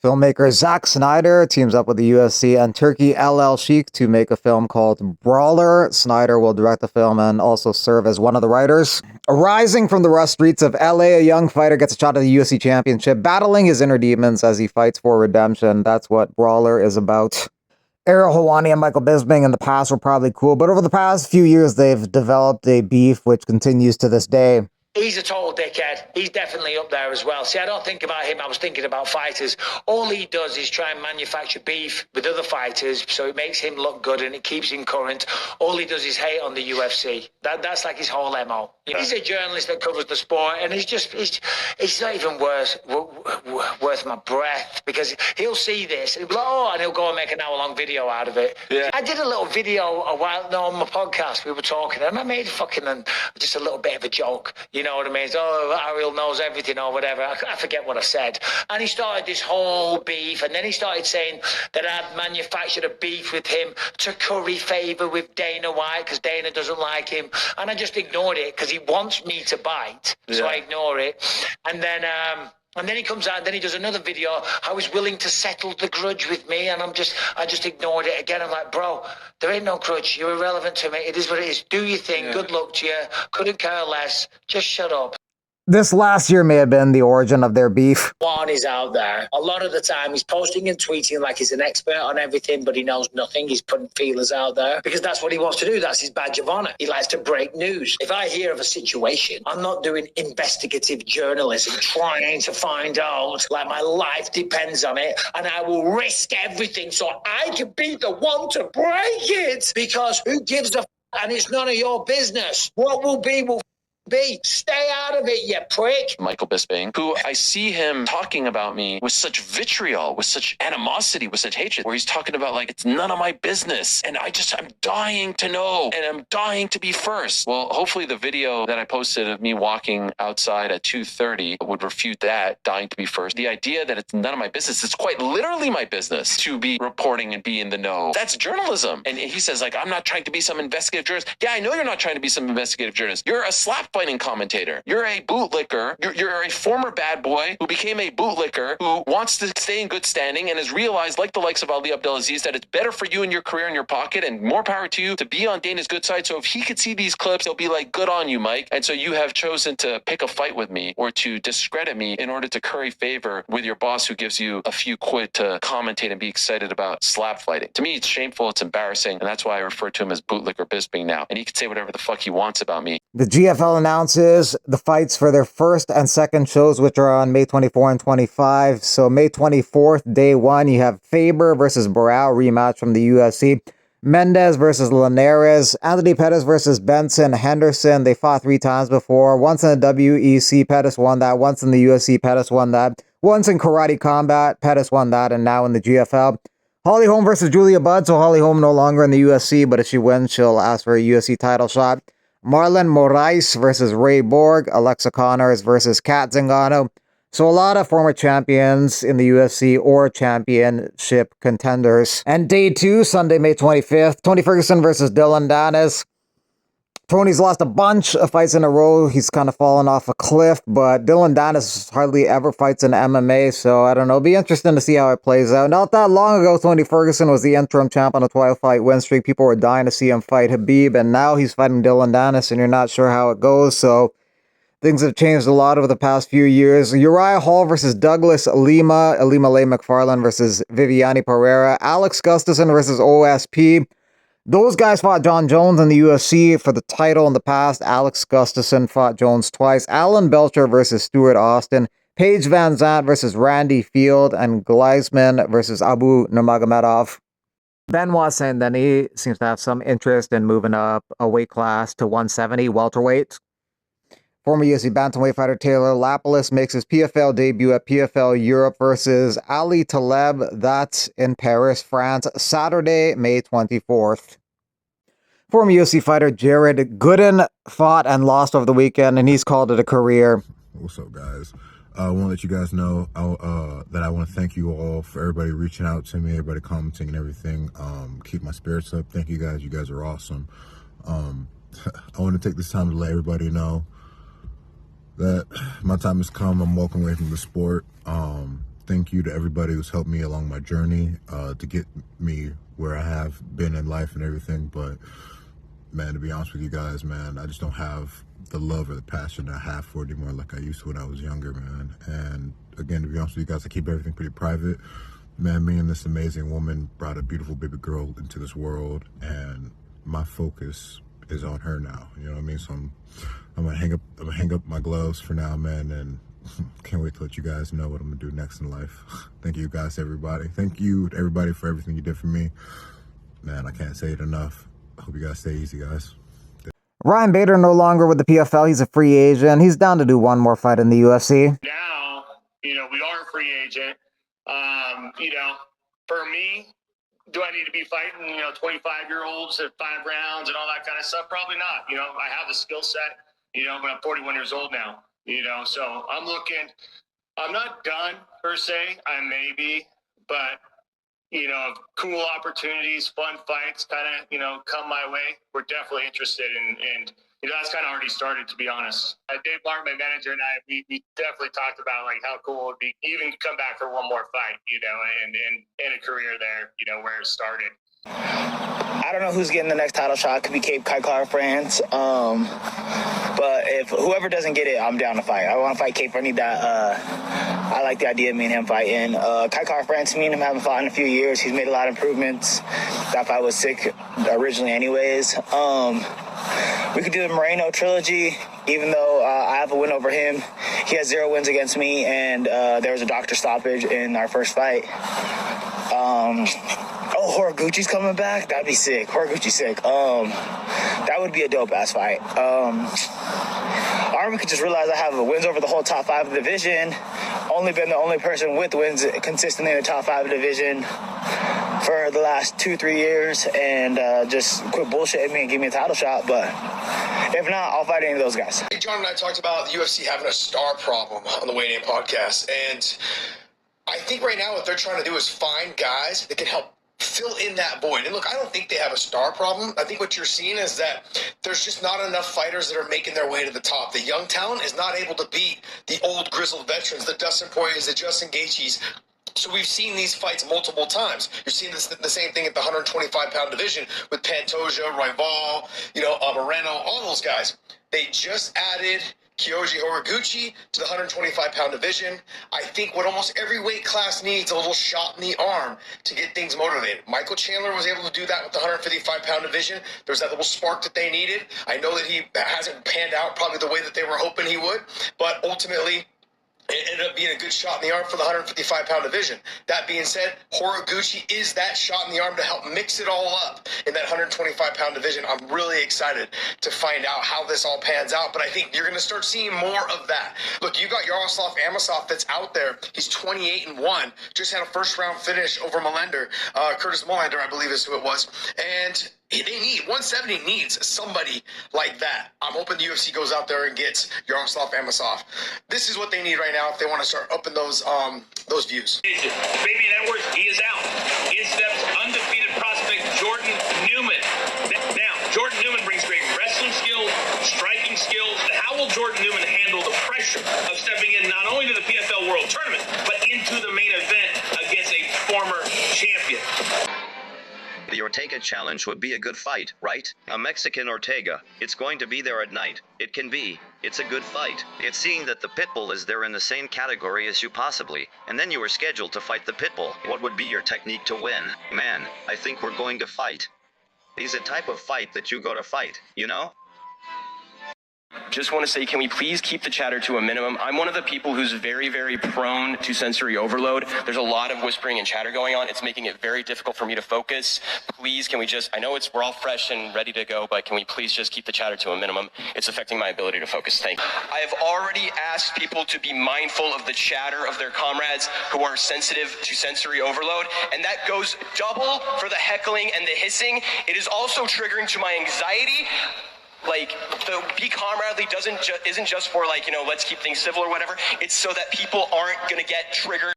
Filmmaker Zack Snyder teams up with the UFC and Turkey LL Sheikh to make a film called Brawler. Snyder will direct the film and also serve as one of the writers. Rising from the rough streets of LA, a young fighter gets a shot at the UFC championship, battling his inner demons as he fights for redemption. That's what Brawler is about. Ariel, Helwani, and Michael Bisping in the past were probably cool, but over the past few years, they've developed a beef which continues to this day. He's a total dickhead. He's definitely up there as well. See, I don't think about him. I was thinking about fighters. All he does is try and manufacture beef with other fighters, so it makes him look good and it keeps him current. All he does is hate on the UFC. That's like his whole MO. He's a journalist that covers the sport, and it's not even worth my breath, because he'll see this and he'll be like, oh, and he'll go and make an hour-long video out of it. Yeah. I did a little video a while ago on my podcast. We were talking, and I made just a little bit of a joke. You know what I mean? Oh, Ariel knows everything or whatever. I forget what I said. And he started this whole beef, and then he started saying that I'd manufactured a beef with him to curry favour with Dana White because Dana doesn't like him. And I just ignored it because he wants me to bite. Yeah. So I ignore it. And then he comes out and then he does another video how he's willing to settle the grudge with me, and I just ignored it again. I'm like, bro, there ain't no grudge. You're irrelevant to me. It is what it is. Do your thing. Yeah. Good luck to you. Couldn't care less. Just shut up. This last year may have been the origin of their beef. Juan is out there. A lot of the time he's posting and tweeting like he's an expert on everything, but he knows nothing. He's putting feelers out there because that's what he wants to do. That's his badge of honor. He likes to break news. If I hear of a situation, I'm not doing investigative journalism, trying to find out, like my life depends on it, and I will risk everything so I can be the one to break it, because who gives a f***, and it's none of your business. What will be. Stay out of it, you prick. Michael Bisping, who I see him talking about me with such vitriol, with such animosity, with such hatred, where he's talking about like, it's none of my business. And I'm dying to know, and I'm dying to be first. Well, hopefully the video that I posted of me walking outside at 2:30 would refute that, dying to be first. The idea that it's none of my business, it's quite literally my business to be reporting and be in the know. That's journalism. And he says like, I'm not trying to be some investigative journalist. Yeah, I know you're not trying to be some investigative journalist. You're a slap fighting commentator. You're a bootlicker. You're a former bad boy who became a bootlicker who wants to stay in good standing and has realized, like the likes of Ali Abdelaziz, that it's better for you and your career in your pocket and more power to you to be on Dana's good side. So if he could see these clips, he'll be like, good on you, Mike. And so you have chosen to pick a fight with me or to discredit me in order to curry favor with your boss who gives you a few quid to commentate and be excited about slap fighting. To me, it's shameful. It's embarrassing. And that's why I refer to him as bootlicker Bisping now. And he can say whatever the fuck he wants about me. The GFL announces the fights for their first and second shows, which are on May 24 and 25. So May 24th, day one, you have Faber versus Barao, rematch from the UFC. Mendez versus Linares. Anthony Pettis versus Benson Henderson. They fought 3 times before. Once in the WEC, Pettis won that. Once in the UFC, Pettis won that. Once in Karate Combat, Pettis won that. And now in the GFL. Holly Holm versus Julia Budd. So Holly Holm no longer in the UFC, but if she wins, she'll ask for a UFC title shot. Marlon Moraes versus Ray Borg. Alexa Connors versus Kat Zingano. So a lot of former champions in the UFC or championship contenders. And day 2, Sunday, May 25th. Tony Ferguson versus Dylan Dennis. Tony's lost a bunch of fights in a row. He's kind of fallen off a cliff, but Dylan Dennis hardly ever fights in MMA, so I don't know. It'll be interesting to see how it plays out. Not that long ago, Tony Ferguson was the interim champ on a 12-fight win streak. People were dying to see him fight Khabib, and now he's fighting Dylan Dennis, and you're not sure how it goes, so things have changed a lot over the past few years. Uriah Hall versus Douglas Lima. Lima Lay McFarland versus Viviane Pereira. Alex Gustafsson versus OSP. Those guys fought John Jones in the UFC for the title in the past. Alex Gustafsson fought Jones twice. Alan Belcher versus Stuart Austin. Paige Van Zandt versus Randy Field. And Gleisman versus Abu Nurmagomedov. Benoit saying that he seems to have some interest in moving up a weight class to 170 welterweight. Former UFC bantamweight fighter Taylor Lapalus makes his PFL debut at PFL Europe versus Ali Taleb. That's in Paris, France, Saturday, May 24th. Former UFC fighter Jared Gooden fought and lost over the weekend, and he's called it a career. What's up, guys? I want to let you guys know that I want to thank you all for everybody reaching out to me, everybody commenting and everything. Keep my spirits up. Thank you guys. You guys are awesome. I want to take this time to let everybody know that my time has come. I'm walking away from the sport. thank you to everybody who's helped me along my journey to get me where I have been in life and everything. But man, to be honest with you guys, man, I just don't have the love or the passion I have for it anymore like I used to when I was younger, man. And again, to be honest with you guys, I keep everything pretty private. Man, me and this amazing woman brought a beautiful baby girl into this world, and my focus is on her now. You know what I mean? So I'm gonna hang up my gloves for now, man, and can't wait to let you guys know what I'm gonna do next in life. Thank you guys, everybody. Thank you to everybody for everything you did for me. Man, I can't say it enough. I hope you guys stay easy, guys. Ryan Bader no longer with the PFL. He's a free agent. He's down to do one more fight in the UFC. Now, we are a free agent. For me, do I need to be fighting, 25-year-olds at 5 rounds and all that kind of stuff? Probably not. I have the skill set, but I'm 41 years old now, so I'm not done per se. I may be, but, cool opportunities, fun fights kind of, come my way. We're definitely interested in that's kind of already started, to be honest. Dave Martin, my manager, and I, we definitely talked about how cool it would be even to come back for one more fight, and a career there, where it started. I don't know who's getting the next title shot. It could be Cape Kaikar France. But if whoever doesn't get it, I'm down to fight. I want to fight Cape. I need that. I like the idea of me and him fighting. Kaikar France, me and him haven't fought in a few years. He's made a lot of improvements. That fight was sick originally anyways. We could do the Moreno trilogy, even though I have a win over him. He has 0 wins against me, and there was a doctor stoppage in our first fight. Horiguchi's coming back? That'd be sick. Horiguchi's sick. That would be a dope-ass fight. Armin could just realize I have wins over the whole top 5 of the division. Only been the only person with wins consistently in the top 5 of the division for the last 2-3 years, and just quit bullshitting me and give me a title shot. But if not, I'll fight any of those guys. John and I talked about the UFC having a star problem on the Weigh In podcast, and I think right now what they're trying to do is find guys that can help fill in that void. And look, I don't think they have a star problem. I think what you're seeing is that there's just not enough fighters that are making their way to the top. The young talent is not able to beat the old grizzled veterans, the Dustin Poiriers, the Justin Gaethjes. So we've seen these fights multiple times. You're seeing the same thing at the 125-pound division with Pantoja, Rival, Moreno, all those guys. They just added Kyoji Horiguchi to the 125-pound division. I think what almost every weight class needs a little shot in the arm to get things motivated. Michael Chandler was able to do that with the 155-pound division. There's that little spark that they needed. I know that he hasn't panned out probably the way that they were hoping he would, but ultimately it ended up being a good shot in the arm for the 155-pound division. That being said, Horiguchi is that shot in the arm to help mix it all up in that 125-pound division. I'm really excited to find out how this all pans out, but I think you're going to start seeing more of that. Look, you got Yaroslav Amosov that's out there. He's 28-1. Just had a first-round finish over Curtis Molander, I believe is who it was. And 170 needs somebody like that. I'm hoping the UFC goes out there and gets Yaroslav Amosov. This is what they need right now if they want to start upping those views. Baby Edwards, he is out. In steps undefeated prospect Jordan Newman. Now, Jordan Newman brings great wrestling skills, striking skills. How will Jordan Newman handle the pressure of stepping in not only to the PFL World Tournament, but into the main event against a former champion? The Ortega challenge would be a good fight, right? A Mexican Ortega. It's going to be there at night. It can be. It's a good fight. It's seeing that the Pitbull is there in the same category as you possibly, and then you were scheduled to fight the Pitbull. What would be your technique to win? Man, I think we're going to fight. It's a type of fight that you go to fight, you know? Just want to say, can we please keep the chatter to a minimum? I'm one of the people who's very, very prone to sensory overload. There's a lot of whispering and chatter going on. It's making it very difficult for me to focus. Please, can we I know we're all fresh and ready to go, but can we please just keep the chatter to a minimum? It's affecting my ability to focus. Thank you. I have already asked people to be mindful of the chatter of their comrades who are sensitive to sensory overload, and that goes double for the heckling and the hissing. It is also triggering to my anxiety. Like, the be comradely isn't just for, let's keep things civil or whatever. It's so that people aren't going to get triggered.